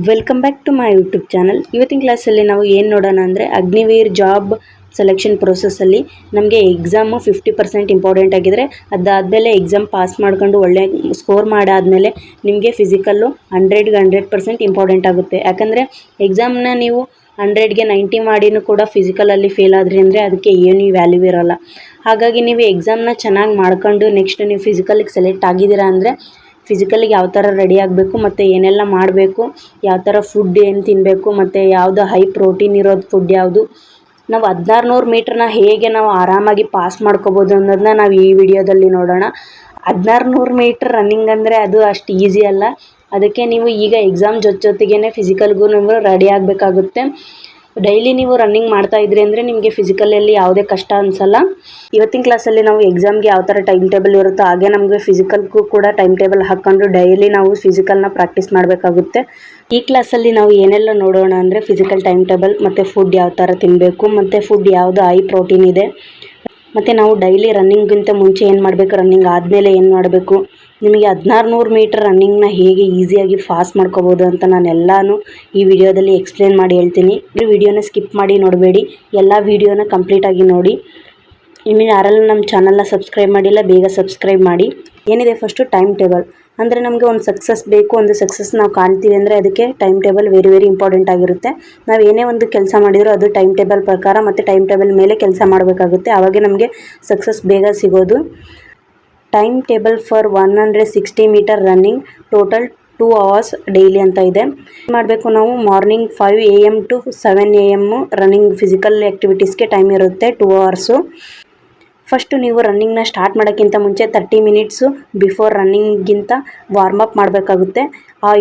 Welcome back to my YouTube channel. ಇವತ್ತಿನ ಕ್ಲಾಸಲ್ಲಿ ನಾವು ಏನು ನೋಡೋಣ ಅಂದರೆ ಅಗ್ನಿವೀರ್ ಜಾಬ್ ಸೆಲೆಕ್ಷನ್ ಪ್ರೊಸೆಸ್ಸಲ್ಲಿ ನಮಗೆ ಎಕ್ಸಾಮು 50% ಇಂಪಾರ್ಟೆಂಟ್ ಆಗಿದ್ರೆ ಅದಾದಮೇಲೆ ಎಕ್ಸಾಮ್ ಪಾಸ್ ಮಾಡ್ಕೊಂಡು ಒಳ್ಳೆ ಸ್ಕೋರ್ ಮಾಡಾದಮೇಲೆ ನಿಮಗೆ ಫಿಸಿಕಲ್ಲು 100% ಇಂಪಾರ್ಟೆಂಟ್ ಆಗುತ್ತೆ. ಯಾಕಂದರೆ ಎಕ್ಸಾಮ್ನ ನೀವು 100ಗೆ 90 ಮಾಡಿನೂ ಕೂಡ ಫಿಸಿಕಲಲ್ಲಿ ಫೇಲ್ ಆದ್ರಿ ಅಂದರೆ ಅದಕ್ಕೆ ಏನು ವ್ಯಾಲ್ಯೂ ಇರೋಲ್ಲ. ಹಾಗಾಗಿ ನೀವು ಎಕ್ಸಾಮ್ನ ಚೆನ್ನಾಗಿ ಮಾಡ್ಕೊಂಡು ನೆಕ್ಸ್ಟ್ ನೀವು ಫಿಸಿಕಲಿಗೆ ಸೆಲೆಕ್ಟ್ ಆಗಿದ್ದೀರಾ ಅಂದರೆ ಫಿಸಿಕಲಿಗೆ ಯಾವ ಥರ ರೆಡಿ ಆಗಬೇಕು ಮತ್ತು ಏನೆಲ್ಲ ಮಾಡಬೇಕು, ಯಾವ ಥರ ಫುಡ್ ಏನು ತಿನ್ನಬೇಕು ಮತ್ತು ಯಾವುದು ಹೈ ಪ್ರೋಟೀನ್ ಇರೋದು ಫುಡ್ ಯಾವುದು, ನಾವು 1600 ಮೀಟ್ರನ್ನ ಹೇಗೆ ನಾವು ಆರಾಮಾಗಿ ಪಾಸ್ ಮಾಡ್ಕೋಬೋದು ಅನ್ನೋದನ್ನ ನಾವು ಈ ವಿಡಿಯೋದಲ್ಲಿ ನೋಡೋಣ. 1600 ಮೀಟ್ರ್ ರನ್ನಿಂಗ್ ಅಂದರೆ ಅದು ಅಷ್ಟು ಈಸಿ ಅಲ್ಲ. ಅದಕ್ಕೆ ನೀವು ಈಗ ಎಕ್ಸಾಮ್ ಜೊತೆಗೇ ಫಿಸಿಕಲ್ಗೂ ನೀವು ರೆಡಿ ಆಗಬೇಕಾಗುತ್ತೆ. ಡೈಲಿ ನೀವು ರನ್ನಿಂಗ್ ಮಾಡ್ತಾ ಇದ್ರಿ ಅಂದರೆ ನಿಮಗೆ ಫಿಸಿಕಲಲ್ಲಿ ಯಾವುದೇ ಕಷ್ಟ ಅನಿಸಲ್ಲ. ಇವತ್ತಿನ ಕ್ಲಾಸಲ್ಲಿ ನಾವು ಎಕ್ಸಾಮ್ಗೆ ಯಾವ ಥರ ಟೈಮ್ ಟೇಬಲ್ ಇರುತ್ತೋ ಹಾಗೆ ನಮಗೆ ಫಿಸಿಕಲ್ಗೂ ಕೂಡ ಟೈಮ್ ಟೇಬಲ್ ಹಾಕ್ಕೊಂಡು ಡೈಲಿ ನಾವು ಫಿಸಿಕಲ್ನ ಪ್ರಾಕ್ಟೀಸ್ ಮಾಡಬೇಕಾಗುತ್ತೆ. ಈ ಕ್ಲಾಸಲ್ಲಿ ನಾವು ಏನೆಲ್ಲ ನೋಡೋಣ ಅಂದರೆ ಫಿಸಿಕಲ್ ಟೈಮ್ ಟೇಬಲ್ ಮತ್ತು ಫುಡ್ ಯಾವ ಥರ ತಿನ್ನಬೇಕು ಮತ್ತು ಫುಡ್ ಯಾವುದು ಹೈ ಪ್ರೋಟೀನ್ ಇದೆ ಮತ್ತು ನಾವು ಡೈಲಿ ರನ್ನಿಂಗ್ಗಿಂತ ಮುಂಚೆ ಏನು ಮಾಡಬೇಕು, ರನ್ನಿಂಗ್ ಆದಮೇಲೆ ಏನು ಮಾಡಬೇಕು, ನಿಮಗೆ 1600 ಮೀಟ್ರ್ ರನ್ನಿಂಗ್ನ ಹೇಗೆ ಈಸಿಯಾಗಿ ಫಾಸ್ಟ್ ಮಾಡ್ಕೋಬೋದು ಅಂತ ನಾನು ಎಲ್ಲನೂ ಈ ವಿಡಿಯೋದಲ್ಲಿ ಎಕ್ಸ್ಪ್ಲೇನ್ ಮಾಡಿ ಹೇಳ್ತೀನಿ. ಈ ವಿಡಿಯೋನ ಸ್ಕಿಪ್ ಮಾಡಿ ನೋಡಬೇಡಿ, ಎಲ್ಲ ವಿಡಿಯೋನ ಕಂಪ್ಲೀಟಾಗಿ ನೋಡಿ. ಇನ್ನು ಯಾರೆಲ್ಲ ನಮ್ಮ ಚಾನಲ್ನ ಸಬ್ಸ್ಕ್ರೈಬ್ ಮಾಡಿಲ್ಲ ಬೇಗ ಸಬ್ಸ್ಕ್ರೈಬ್ ಮಾಡಿ. ಏನಿದೆ ಫಸ್ಟು ಟೈಮ್ ಟೇಬಲ್ ಅಂದರೆ ನಮಗೆ ಒಂದು ಸಕ್ಸಸ್ ಬೇಕು, ಒಂದು ಸಕ್ಸಸ್ ನಾವು ಕಾಣ್ತೀವಿ ಅಂದರೆ ಅದಕ್ಕೆ ಟೈಮ್ ಟೇಬಲ್ ವೆರಿ ಇಂಪಾರ್ಟೆಂಟ್ ಆಗಿರುತ್ತೆ. ನಾವು ಏನೇ ಒಂದು ಕೆಲಸ ಮಾಡಿದರೂ ಅದು ಟೈಮ್ ಟೇಬಲ್ ಪ್ರಕಾರ ಮತ್ತು ಟೈಮ್ ಟೇಬಲ್ ಮೇಲೆ ಕೆಲಸ ಮಾಡಬೇಕಾಗುತ್ತೆ. ಆವಾಗ ನಮಗೆ ಸಕ್ಸಸ್ ಬೇಗ ಸಿಗೋದು. Time table for 160 meter running total 2 hours daily ಅಂತ ಇದೆ. ಮಾಡಬೇಕು ನಾವು morning 5 AM to 7 AM running physical ಆ್ಯಕ್ಟಿವಿಟೀಸ್ಗೆ ಟೈಮ್ ಇರುತ್ತೆ 2 hours. ಫಸ್ಟು ನೀವು ರನ್ನಿಂಗ್ನ ಸ್ಟಾರ್ಟ್ ಮಾಡೋಕ್ಕಿಂತ ಮುಂಚೆ 30 ಮಿನಿಟ್ಸು ಬಿಫೋರ್ ರನ್ನಿಂಗಿಂತ ವಾರ್ಮಪ್ ಮಾಡಬೇಕಾಗುತ್ತೆ.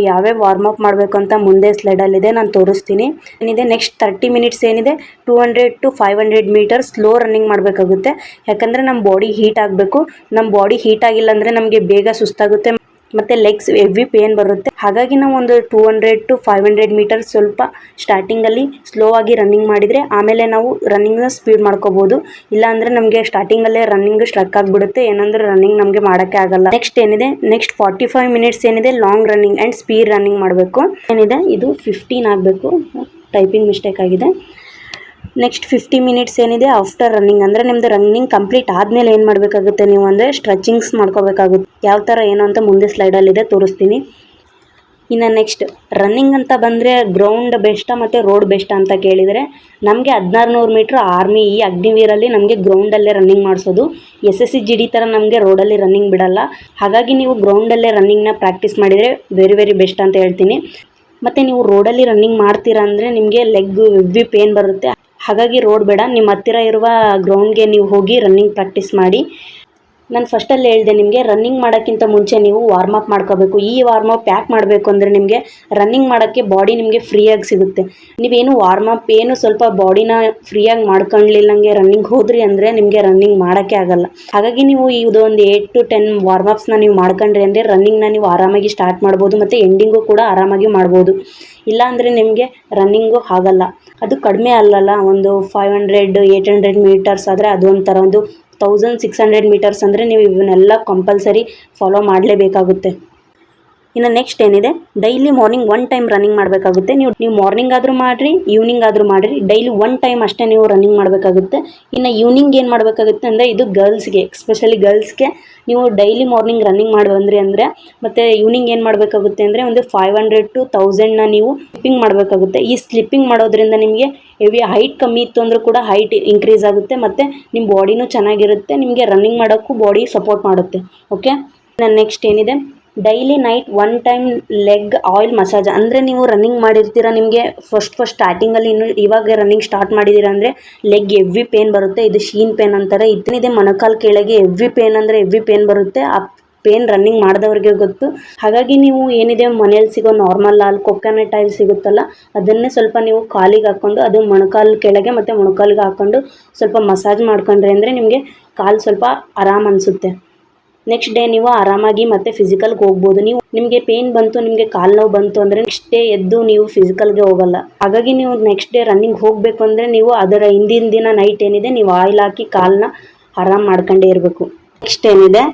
ಯಾವ್ಯಾವ ವಾರ್ಮಪ್ ಮಾಡಬೇಕು ಅಂತ ಮುಂದೆ ಸ್ಲೈಡಲ್ಲಿದೆ, ನಾನು ತೋರಿಸ್ತೀನಿ. ಏನಿದೆ ನೆಕ್ಸ್ಟ್ 30 ಮಿನಿಟ್ಸ್ ಏನಿದೆ 200 to 500 ಮೀಟರ್ ಸ್ಲೋ ರನ್ನಿಂಗ್ ಮಾಡಬೇಕಾಗುತ್ತೆ. ಯಾಕಂದರೆ ನಮ್ಮ ಬಾಡಿ ಹೀಟ್ ಆಗಬೇಕು. ನಮ್ಮ ಬಾಡಿ ಹೀಟ್ ಆಗಿಲ್ಲ ಅಂದರೆ ನಮಗೆ ಬೇಗ ಸುಸ್ತಾಗುತ್ತೆ ಮತ್ತು ಲೆಗ್ಸ್ ಹೆವಿ ಪೇನ್ ಬರುತ್ತೆ. ಹಾಗಾಗಿ ನಾವು ಒಂದು 200 to 500 ಮೀಟರ್ ಸ್ವಲ್ಪ ಸ್ಟಾರ್ಟಿಂಗಲ್ಲಿ ಸ್ಲೋ ಆಗಿ ರನ್ನಿಂಗ್ ಮಾಡಿದರೆ ಆಮೇಲೆ ನಾವು ರನ್ನಿಂಗ್ನ ಸ್ಪೀಡ್ ಮಾಡ್ಕೋಬೋದು. ಇಲ್ಲಾಂದರೆ ನಮಗೆ ಸ್ಟಾರ್ಟಿಂಗಲ್ಲೇ ರನ್ನಿಂಗ್ ಸ್ಟ್ರಕ್ ಆಗಿಬಿಡುತ್ತೆ, ಏನಂದರೆ ರನ್ನಿಂಗ್ ನಮಗೆ ಮಾಡೋಕ್ಕೆ ಆಗಲ್ಲ. ನೆಕ್ಸ್ಟ್ ಏನಿದೆ ನೆಕ್ಸ್ಟ್ 45 ಮಿನಿಟ್ಸ್ ಏನಿದೆ long running and speed running ಮಾಡಬೇಕು. ಏನಿದೆ ಇದು 15 ಆಗಬೇಕು, ಟೈಪಿಂಗ್ ಮಿಸ್ಟೇಕ್ ಆಗಿದೆ. ನೆಕ್ಸ್ಟ್ 50 ಮಿನಿಟ್ಸ್ ಏನಿದೆ ಆಫ್ಟರ್ ರನ್ನಿಂಗ್ ಅಂದರೆ ನಿಮ್ಮದು ರನ್ನಿಂಗ್ ಕಂಪ್ಲೀಟ್ ಆದಮೇಲೆ ಏನು ಮಾಡಬೇಕಾಗುತ್ತೆ ನೀವು ಅಂದರೆ ಸ್ಟ್ರೆಚಿಂಗ್ಸ್ ಮಾಡ್ಕೋಬೇಕಾಗುತ್ತೆ. ಯಾವ ಥರ ಏನು ಅಂತ ಮುಂದೆ ಸ್ಲೈಡಲ್ಲಿದೆ ತೋರಿಸ್ತೀನಿ. ಇನ್ನು ನೆಕ್ಸ್ಟ್ ರನ್ನಿಂಗ್ ಅಂತ ಬಂದರೆ ಗ್ರೌಂಡ್ ಬೆಸ್ಟಾ ಮತ್ತು ರೋಡ್ ಬೆಸ್ಟಾ ಅಂತ ಕೇಳಿದರೆ ನಮಗೆ 1600 ಮೀಟ್ರ್ ಆರ್ಮಿ ಈ ಅಗ್ನಿವೀರಲ್ಲಿ ನಮಗೆ ಗ್ರೌಂಡಲ್ಲೇ ರನ್ನಿಂಗ್ ಮಾಡಿಸೋದು. SSC GD ಥರ ನಮಗೆ ರೋಡಲ್ಲಿ ರನ್ನಿಂಗ್ ಬಿಡಲ್ಲ. ಹಾಗಾಗಿ ನೀವು ಗ್ರೌಂಡಲ್ಲೇ ರನ್ನಿಂಗ್ನ ಪ್ರಾಕ್ಟೀಸ್ ಮಾಡಿದರೆ ವೆರಿ ಬೆಸ್ಟ್ ಅಂತ ಹೇಳ್ತೀನಿ. ಮತ್ತು ನೀವು ರೋಡಲ್ಲಿ ರನ್ನಿಂಗ್ ಮಾಡ್ತೀರಾ ಅಂದರೆ ನಿಮಗೆ ಲೆಗ್ ಹೆವಿ ಪೇನ್ ಬರುತ್ತೆ. ಹಾಗಾಗಿ ರೋಡ್ ಬೇಡ, ನಿಮ್ಮ ಹತ್ತಿರ ಇರುವ ಗ್ರೌಂಡ್ಗೆ ನೀವು ಹೋಗಿ ರನ್ನಿಂಗ್ ಪ್ರಾಕ್ಟೀಸ್ ಮಾಡಿ. ನಾನು ಫಸ್ಟಲ್ಲಿ ಹೇಳಿದೆ ನಿಮಗೆ ರನ್ನಿಂಗ್ ಮಾಡೋಕ್ಕಿಂತ ಮುಂಚೆ ನೀವು ವಾರ್ಮಪ್ ಮಾಡ್ಕೋಬೇಕು. ಈ ವಾರ್ಮಪ್ ಯಾಕೆ ಮಾಡಬೇಕು ಅಂದರೆ ನಿಮಗೆ ರನ್ನಿಂಗ್ ಮಾಡೋಕ್ಕೆ ಬಾಡಿ ನಿಮಗೆ ಫ್ರೀಯಾಗಿ ಸಿಗುತ್ತೆ. ನೀವೇನು ವಾರ್ಮಪ್ ಏನು ಸ್ವಲ್ಪ ಬಾಡಿನ ಫ್ರೀಯಾಗಿ ಮಾಡ್ಕೊಳ್ಳಿಲ್ಲಂಗೆ ರನ್ನಿಂಗ್ ಹೋದ್ರಿ ಅಂದರೆ ನಿಮಗೆ ರನ್ನಿಂಗ್ ಮಾಡೋಕ್ಕೆ ಆಗಲ್ಲ. ಹಾಗಾಗಿ ನೀವು ಇದೊಂದು 8 to 10 ವಾರ್ಮಪ್ಸ್ನ ನೀವು ಮಾಡ್ಕೊಂಡ್ರಿ ಅಂದರೆ ರನ್ನಿಂಗ್ನ ನೀವು ಆರಾಮಾಗಿ ಸ್ಟಾರ್ಟ್ ಮಾಡ್ಬೋದು ಮತ್ತು ಎಂಡಿಂಗು ಕೂಡ ಆರಾಮಾಗಿ ಮಾಡ್ಬೋದು. ಇಲ್ಲಾಂದರೆ ನಿಮಗೆ ರನ್ನಿಂಗು ಆಗಲ್ಲ. ಅದು ಕಡಿಮೆ ಅಲ್ಲಲ್ಲ, ಒಂದು 500-800 ಮೀಟರ್ಸ್ ಆದರೆ ಅದು ಒಂಥರ ಒಂದು 1600 ಮೀಟರ್ಸ್ ಅಂದರೆ ನೀವು ಇವನ್ನೆಲ್ಲ ಕಂಪಲ್ಸರಿ ಫಾಲೋ ಮಾಡಲೇಬೇಕಾಗುತ್ತೆ. ಇನ್ನು ನೆಕ್ಸ್ಟ್ ಏನಿದೆ ಡೈಲಿ ಮಾರ್ನಿಂಗ್ 1 ಟೈಮ್ ರನ್ನಿಂಗ್ ಮಾಡಬೇಕಾಗುತ್ತೆ. ನೀವು ಮಾರ್ನಿಂಗ್ ಆದರೂ ಮಾಡಿರಿ, ಈವ್ನಿಂಗ್ ಆದರೂ ಮಾಡಿರಿ, ಡೈಲಿ 1 ಟೈಮ್ ಅಷ್ಟೇ ನೀವು ರನ್ನಿಂಗ್ ಮಾಡಬೇಕಾಗುತ್ತೆ. ಇನ್ನು ಈವ್ನಿಂಗ್ ಏನು ಮಾಡಬೇಕಾಗುತ್ತೆ ಅಂದರೆ ಇದು ಗರ್ಲ್ಸ್ಗೆ, ಎಸ್ಪೆಷಲಿ ಗರ್ಲ್ಸ್ಗೆ ನೀವು ಡೈಲಿ ಮಾರ್ನಿಂಗ್ ರನ್ನಿಂಗ್ ಮಾಡಿ ಬಂದ್ರಿ ಅಂದರೆ ಮತ್ತು ಈವ್ನಿಂಗ್ ಏನು ಮಾಡಬೇಕಾಗುತ್ತೆ ಅಂದರೆ ಒಂದು 500 to 1000ನ ನೀವು ಸ್ಲಿಪ್ಪಿಂಗ್ ಮಾಡಬೇಕಾಗುತ್ತೆ. ಈ ಸ್ಲಿಪ್ಪಿಂಗ್ ಮಾಡೋದ್ರಿಂದ ನಿಮಗೆ ಹೆವಿ ಹೈಟ್ ಕಮ್ಮಿ ಇತ್ತು ಅಂದರೂ ಕೂಡ ಹೈಟ್ ಇನ್ಕ್ರೀಸ್ ಆಗುತ್ತೆ ಮತ್ತು ನಿಮ್ಮ ಬಾಡಿನೂ ಚೆನ್ನಾಗಿರುತ್ತೆ. ನಿಮಗೆ ರನ್ನಿಂಗ್ ಮಾಡೋಕ್ಕೂ ಬಾಡಿ ಸಪೋರ್ಟ್ ಮಾಡುತ್ತೆ. ಓಕೆ, ನೆಕ್ಸ್ಟ್ ಏನಿದೆ daily night 1 time leg oil massage. ಅಂದರೆ ನೀವು ರನ್ನಿಂಗ್ ಮಾಡಿರ್ತೀರ, ನಿಮಗೆ ಫಸ್ಟ್ ಸ್ಟಾರ್ಟಿಂಗಲ್ಲಿ ಇವಾಗ ರನ್ನಿಂಗ್ ಸ್ಟಾರ್ಟ್ ಮಾಡಿದ್ದೀರಾ ಅಂದರೆ ಲೆಗ್ ಹೆವಿ ಪೇನ್ ಬರುತ್ತೆ. ಇದು ಶೀನ್ ಪೇನ್ ಅಂತಾರೆ. ಇದನ್ನಿದೆ ಮೊಣಕಾಲು ಕೆಳಗೆ ಹೆವಿ ಪೇನ್ ಅಂದರೆ ಹೆವಿ ಪೇನ್ ಬರುತ್ತೆ. ಆ ಪೇನ್ ರನ್ನಿಂಗ್ ಮಾಡಿದವ್ರಿಗೆ ಗೊತ್ತು. ಹಾಗಾಗಿ ನೀವು ಏನಿದೆ ಮನೇಲಿ ಸಿಗೋ ನಾರ್ಮಲ್ ಹಾಲು ಕೊಕೊನಟ್ ಆಯಿಲ್ ಸಿಗುತ್ತಲ್ಲ ಅದನ್ನೇ ಸ್ವಲ್ಪ ನೀವು ಕಾಲಿಗೆ ಹಾಕ್ಕೊಂಡು ಅದು ಮೊಣಕಾಲು ಕೆಳಗೆ ಮತ್ತು ಮೊಣಕಾಲಿಗೆ ಹಾಕ್ಕೊಂಡು ಸ್ವಲ್ಪ ಮಸಾಜ್ ಮಾಡ್ಕೊಂಡ್ರಿ ಅಂದರೆ ನಿಮಗೆ ಕಾಲು ಸ್ವಲ್ಪ ಆರಾಮ್ ಅನಿಸುತ್ತೆ. ನೆಕ್ಸ್ಟ್ ಡೇ ನೀವು ಆರಾಮಾಗಿ ಮತ್ತೆ ಫಿಸಿಕಲ್ಗೆ ಹೋಗ್ಬೋದು. ನಿಮಗೆ ಪೇನ್ ಬಂತು, ನಿಮಗೆ ಕಾಲು ನೋವು ಬಂತು ಅಂದರೆ ನೆಕ್ಸ್ಟ್ ಡೇ ಎದ್ದು ನೀವು ಫಿಸಿಕಲ್ಗೆ ಹೋಗಲ್ಲ. ಹಾಗಾಗಿ ನೀವು ನೆಕ್ಸ್ಟ್ ಡೇ ರನ್ನಿಂಗ್ ಹೋಗಬೇಕು ಅಂದರೆ ನೀವು ಅದರ ಹಿಂದಿನ ದಿನ ನೈಟ್ ಏನಿದೆ ನೀವು ಆಯಿಲ್ ಹಾಕಿ ಕಾಲನ್ನ ಆರಾಮ್ ಮಾಡ್ಕೊಂಡೇ ಇರಬೇಕು. ನೆಕ್ಸ್ಟ್ ಏನಿದೆ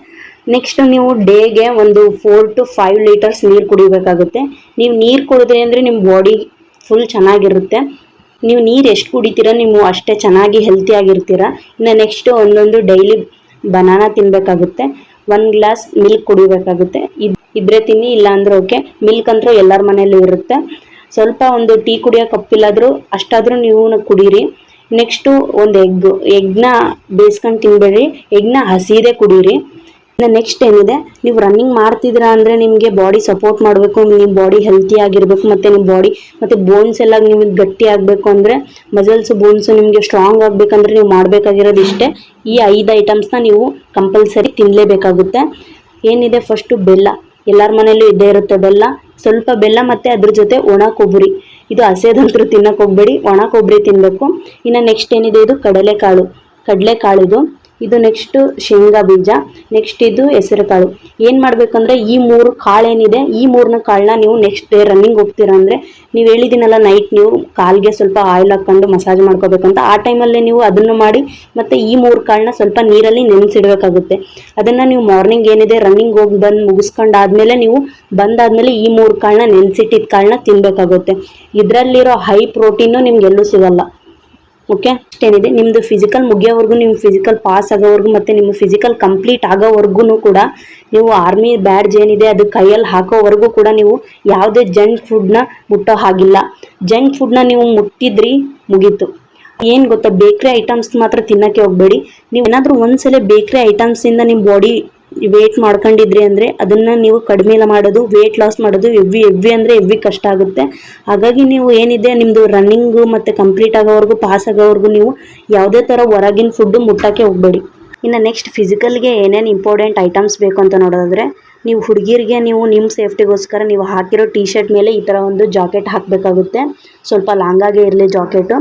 ನೆಕ್ಸ್ಟ್ ನೀವು ಡೇಗೆ ಒಂದು 4 to 5 ಲೀಟರ್ಸ್ ನೀರು ಕುಡಿಬೇಕಾಗುತ್ತೆ. ನೀವು ನೀರು ಕುಡಿದ್ರಿ ಅಂದರೆ ನಿಮ್ಮ ಬಾಡಿ ಫುಲ್ ಚೆನ್ನಾಗಿರುತ್ತೆ. ನೀವು ನೀರು ಎಷ್ಟು ಕುಡಿತೀರಾ ನೀವು ಅಷ್ಟೇ ಚೆನ್ನಾಗಿ ಹೆಲ್ತಿಯಾಗಿರ್ತೀರ. ಇನ್ನು ನೆಕ್ಸ್ಟ್ ಒಂದೊಂದು ಡೈಲಿ ಬನಾನಾ ತಿನ್ನಬೇಕಾಗುತ್ತೆ. 1 ಗ್ಲಾಸ್ ಮಿಲ್ಕ್ ಕುಡಿಬೇಕಾಗುತ್ತೆ. ಇದ್ರೆ ತಿನ್ನಿ, ಇಲ್ಲ ಅಂದ್ರೆ ಓಕೆ. ಮಿಲ್ಕ್ ಅಂತೂ ಎಲ್ಲರ ಮನೆಯಲ್ಲೂ ಇರುತ್ತೆ. ಸ್ವಲ್ಪ ಒಂದು ಟೀ ಕುಡಿಯೋ ಕಪ್ಪಿಲ್ಲಾದರೂ ಅಷ್ಟಾದರೂ ನೀವು ಕುಡೀರಿ. ನೆಕ್ಸ್ಟು ಒಂದು ಎಗ್ನ ಬೇಯಿಸ್ಕೊಂಡು ತಿನ್ಬೇಡ್ರಿ, ಎಗ್ನ ಹಸಿದೇ ಕುಡೀರಿ. ಇನ್ನು ನೆಕ್ಸ್ಟ್ ಏನಿದೆ, ನೀವು ರನ್ನಿಂಗ್ ಮಾಡ್ತಿದ್ದೀರಾ ಅಂದರೆ ನಿಮಗೆ ಬಾಡಿ ಸಪೋರ್ಟ್ ಮಾಡಬೇಕು, ನಿಮ್ಮ ಬಾಡಿ ಹೆಲ್ತಿ ಆಗಿರಬೇಕು, ಮತ್ತು ನಿಮ್ಮ ಬಾಡಿ ಮತ್ತು ಬೋನ್ಸ್ ಎಲ್ಲ ನಿಮಗೆ ಗಟ್ಟಿ ಆಗಬೇಕು ಅಂದರೆ, ಮಸಲ್ಸ್ ಬೋನ್ಸು ನಿಮಗೆ ಸ್ಟ್ರಾಂಗ್ ಆಗಬೇಕಂದ್ರೆ ನೀವು ಮಾಡಬೇಕಾಗಿರೋದು ಇಷ್ಟೇ. ಈ 5 ಐಟಮ್ಸ್ನ ನೀವು ಕಂಪಲ್ಸರಿ ತಿನ್ನಲೇಬೇಕಾಗುತ್ತೆ. ಏನಿದೆ, ಫಸ್ಟು ಬೆಲ್ಲ. ಎಲ್ಲರ ಮನೆಯಲ್ಲೂ ಇದ್ದೇ ಇರುತ್ತೆ ಬೆಲ್ಲ. ಸ್ವಲ್ಪ ಬೆಲ್ಲ ಮತ್ತು ಅದ್ರ ಜೊತೆ ಒಣ ಕೊಬ್ಬರಿ. ಇದು ಹಸೇದಂತರೂ ತಿನ್ನಕ್ಕೆ ಹೋಗಬೇಡಿ, ಒಣ ಕೊಬ್ಬರಿ ತಿನ್ನಬೇಕು. ಇನ್ನು ನೆಕ್ಸ್ಟ್ ಏನಿದೆ, ಇದು ಕಡಲೆಕಾಳು ಇದು ನೆಕ್ಸ್ಟ್ ಶೇಂಗಾ ಬೀಜ, ನೆಕ್ಸ್ಟ್ ಇದು ಹೆಸರು ಕಾಳು. ಏನು ಮಾಡಬೇಕಂದ್ರೆ ಈ 3 ಕಾಳೇನಿದೆ, ಈ 3ನ ಕಾಳನ್ನ ನೀವು ನೆಕ್ಸ್ಟ್ ಡೇ ರನ್ನಿಂಗ್ ಹೋಗ್ತೀರಾ ಅಂದರೆ, ನೀವು ಹೇಳಿದ್ದೀನಲ್ಲ ನೈಟ್ ನೀವು ಕಾಲಿಗೆ ಸ್ವಲ್ಪ ಆಯಿಲ್ ಹಾಕ್ಕೊಂಡು ಮಸಾಜ್ ಮಾಡ್ಕೋಬೇಕಂತ, ಆ ಟೈಮಲ್ಲೇ ನೀವು ಅದನ್ನು ಮಾಡಿ ಮತ್ತು ಈ 3 ಕಾಳನ್ನ ಸ್ವಲ್ಪ ನೀರಲ್ಲಿ ನೆನೆಸಿಡಬೇಕಾಗುತ್ತೆ. ಅದನ್ನು ನೀವು ಮಾರ್ನಿಂಗ್ ಏನಿದೆ ರನ್ನಿಂಗ್ ಹೋಗಿ ಬಂದು ಮುಗಿಸ್ಕೊಂಡಾದ್ಮೇಲೆ ನೀವು ಬಂದಾದ್ಮೇಲೆ ಈ 3 ಕಾಳನ್ನ ನೆನೆಸಿಟ್ಟಿದ್ದ ಕಾಳನ್ನ ತಿನ್ನಬೇಕಾಗುತ್ತೆ. ಇದರಲ್ಲಿರೋ ಹೈ ಪ್ರೋಟೀನು ನಿಮ್ಗೆಲ್ಲೂ ಸಿಗಲ್ಲ. ಓಕೆ, ಏನಿದೆ ನಿಮ್ಮದು ಫಿಸಿಕಲ್ ಮುಗಿಯೋವರೆಗೂ, ನಿಮ್ಮ ಫಿಸಿಕಲ್ ಪಾಸ್ ಆಗೋವರೆಗೂ ಮತ್ತು ನಿಮ್ಮ ಫಿಸಿಕಲ್ ಕಂಪ್ಲೀಟ್ ಆಗೋವರೆಗೂ ಕೂಡ ನೀವು ಆರ್ಮಿ ಬ್ಯಾಡ್ಜ್ ಏನಿದೆ ಅದು ಕೈಯಲ್ಲಿ ಹಾಕೋವರೆಗೂ ಕೂಡ ನೀವು ಯಾವುದೇ ಜಂಕ್ ಫುಡ್ನ ಮುಟ್ಟೋ ಹಾಗಿಲ್ಲ. ಜಂಕ್ ಫುಡ್ನ ನೀವು ಮುಟ್ಟಿದ್ರಿ ಮುಗೀತು. ಏನು ಗೊತ್ತಾ, ಬೇಕ್ರಿ ಐಟಮ್ಸ್ ಮಾತ್ರ ತಿನ್ನೋಕ್ಕೆ ಹೋಗಬೇಡಿ. ನೀವು ಏನಾದರೂ ಒಂದ್ಸಲ ಬೇಕ್ರಿ ಐಟಮ್ಸಿಂದ ನಿಮ್ಮ ಬಾಡಿ ವೇಟ್ ಮಾಡ್ಕೊಂಡಿದ್ರಿ ಅಂದರೆ ಅದನ್ನು ನೀವು ಕಡಿಮೆ ಮಾಡೋದು, ವೇಟ್ ಲಾಸ್ ಮಾಡೋದು ಎವ್ವಿ ಅಂದರೆ ಎವ್ವಿ ಕಷ್ಟ ಆಗುತ್ತೆ. ಹಾಗಾಗಿ ನೀವು ಏನಿದೆ ನಿಮ್ಮದು ರನ್ನಿಂಗು ಮತ್ತು ಕಂಪ್ಲೀಟ್ ಆಗೋವರೆಗೂ, ಪಾಸ್ ಆಗೋವರೆಗೂ ನೀವು ಯಾವುದೇ ಥರ ಹೊರಗಿನ ಫುಡ್ಡು ಮುಟ್ಟೋಕ್ಕೆ ಹೋಗಬೇಡಿ. ಇನ್ನು ನೆಕ್ಸ್ಟ್ ಫಿಸಿಕಲ್ಗೆ ಏನೇನು ಇಂಪಾರ್ಟೆಂಟ್ ಐಟಮ್ಸ್ ಬೇಕು ಅಂತ ನೋಡೋದಾದರೆ, ನೀವು ಹುಡುಗಿರಿಗೆ ನೀವು ನಿಮ್ಮ ಸೇಫ್ಟಿಗೋಸ್ಕರ ನೀವು ಹಾಕಿರೋ ಟೀ ಶರ್ಟ್ ಮೇಲೆ ಈ ಥರ ಒಂದು ಜಾಕೆಟ್ ಹಾಕಬೇಕಾಗುತ್ತೆ. ಸ್ವಲ್ಪ ಲಾಂಗಾಗೇ ಇರಲಿ ಜಾಕೆಟು.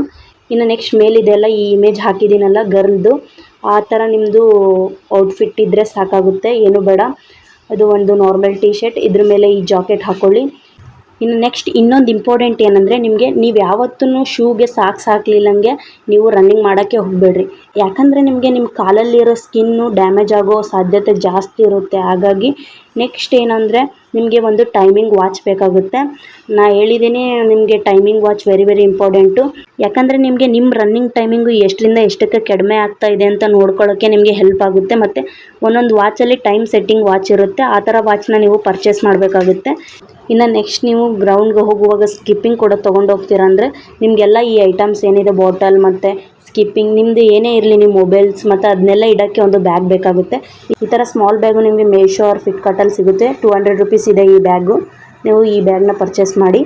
ಇನ್ನು ನೆಕ್ಸ್ಟ್ ಮೇಲಿದೆಲ್ಲ ಈ ಇಮೇಜ್ ಹಾಕಿದ್ದೀನಲ್ಲ ಗರ್ಲ್ದು, ಆ ಥರ ನಿಮ್ಮದು ಔಟ್ಫಿಟ್ ಇದ್ದರೆ ಸಾಕಾಗುತ್ತೆ, ಏನು ಬೇಡ. ಅದು ಒಂದು ನಾರ್ಮಲ್ ಟೀ ಶರ್ಟ್, ಇದ್ರ ಮೇಲೆ ಈ ಜಾಕೆಟ್ ಹಾಕ್ಕೊಳ್ಳಿ. ಇನ್ನು ನೆಕ್ಸ್ಟ್ ಇನ್ನೊಂದು ಇಂಪಾರ್ಟೆಂಟ್ ಏನಂದರೆ, ನೀವು ಯಾವತ್ತೂ ಶೂಗೆ ಸಾಕ್ಸ್ ಹಾಕ್ಲಿಲ್ಲಂಗೆ ನೀವು ರನ್ನಿಂಗ್ ಮಾಡೋಕ್ಕೆ ಹೋಗಬೇಡ್ರಿ. ಯಾಕಂದರೆ ನಿಮ್ಮ ಕಾಲಲ್ಲಿರೋ ಸ್ಕಿನ್ನು ಡ್ಯಾಮೇಜ್ ಆಗೋ ಸಾಧ್ಯತೆ ಜಾಸ್ತಿ ಇರುತ್ತೆ. ಹಾಗಾಗಿ ನೆಕ್ಸ್ಟ್ ಏನಂದರೆ, ನಿಮಗೆ ಒಂದು ಟೈಮಿಂಗ್ ವಾಚ್ ಬೇಕಾಗುತ್ತೆ. ಹೇಳಿದ್ದೀನಿ ನಿಮಗೆ ಟೈಮಿಂಗ್ ವಾಚ್ ವೆರಿ ಇಂಪಾರ್ಟೆಂಟು. ಯಾಕಂದರೆ ನಿಮಗೆ ನಿಮ್ಮ ರನ್ನಿಂಗ್ ಟೈಮಿಂಗು ಎಷ್ಟರಿಂದ ಎಷ್ಟಕ್ಕೆ ಕಡಿಮೆ ಆಗ್ತಾ ಇದೆ ಅಂತ ನೋಡ್ಕೊಳ್ಳೋಕ್ಕೆ ನಿಮಗೆ ಹೆಲ್ಪ್ ಆಗುತ್ತೆ. ಮತ್ತು ಒಂದೊಂದು ವಾಚಲ್ಲಿ ಟೈಮ್ ಸೆಟ್ಟಿಂಗ್ ವಾಚ್ ಇರುತ್ತೆ, ಆ ಥರ ವಾಚ್ನ ನೀವು ಪರ್ಚೇಸ್ ಮಾಡಬೇಕಾಗುತ್ತೆ. ಇನ್ನು ನೆಕ್ಸ್ಟ್ ನೀವು ಗ್ರೌಂಡ್ಗೆ ಹೋಗುವಾಗ ಸ್ಕಿಪ್ಪಿಂಗ್ ಕೂಡ ತೊಗೊಂಡು ಹೋಗ್ತೀರಾ ಅಂದರೆ, ನಿಮಗೆಲ್ಲ ಈ ಐಟಮ್ಸ್ ಏನಿದೆ, ಬಾಟಲ್ ಮತ್ತು ಸ್ಕಿಪ್ಪಿಂಗ್, ನಿಮ್ಮದು ಏನೇ ಇರಲಿ, ನಿಮ್ಮ ಮೊಬೈಲ್ಸ್ ಮತ್ತು ಅದನ್ನೆಲ್ಲ ಇಡೋಕ್ಕೆ ಒಂದು ಬ್ಯಾಗ್ ಬೇಕಾಗುತ್ತೆ. ಈ ಥರ ಸ್ಮಾಲ್ ಬ್ಯಾಗು ನಿಮಗೆ ಮೇಶೋ ಆರ್ ಫ್ಲಿಪ್ಕಾರ್ಟಲ್ಲಿ ಸಿಗುತ್ತೆ. 200 ರೂಪೀಸ್ ಇದೆ ಈ ಬ್ಯಾಗು. ನೀವು ಈ ಬ್ಯಾಗ್ನ ಪರ್ಚೇಸ್ ಮಾಡಿ.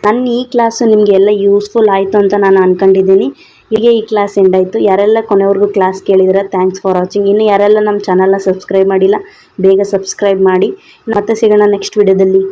ನನ್ನ ಈ ಕ್ಲಾಸು ನಿಮಗೆ ಎಲ್ಲ ಯೂಸ್ಫುಲ್ ಆಯಿತು ಅಂತ ನಾನು ಅಂದ್ಕೊಂಡಿದ್ದೀನಿ. ಹೀಗೆ ಈ ಕ್ಲಾಸ್ ಎಂಡ್ ಆಯಿತು. ಯಾರೆಲ್ಲ ಕೊನೆವರೆಗೂ ಕ್ಲಾಸ್ ಕೇಳಿದ್ರೆ ಥ್ಯಾಂಕ್ಸ್ ಫಾರ್ ವಾಚಿಂಗ್. ಇನ್ನು ಯಾರೆಲ್ಲ ನಮ್ಮ ಚಾನಲ್ನ ಸಬ್ಸ್ಕ್ರೈಬ್ ಮಾಡಿಲ್ಲ, ಬೇಗ ಸಬ್ಸ್ಕ್ರೈಬ್ ಮಾಡಿ. ಮತ್ತೆ ಸಿಗೋಣ ನೆಕ್ಸ್ಟ್ ವಿಡಿಯೋದಲ್ಲಿ.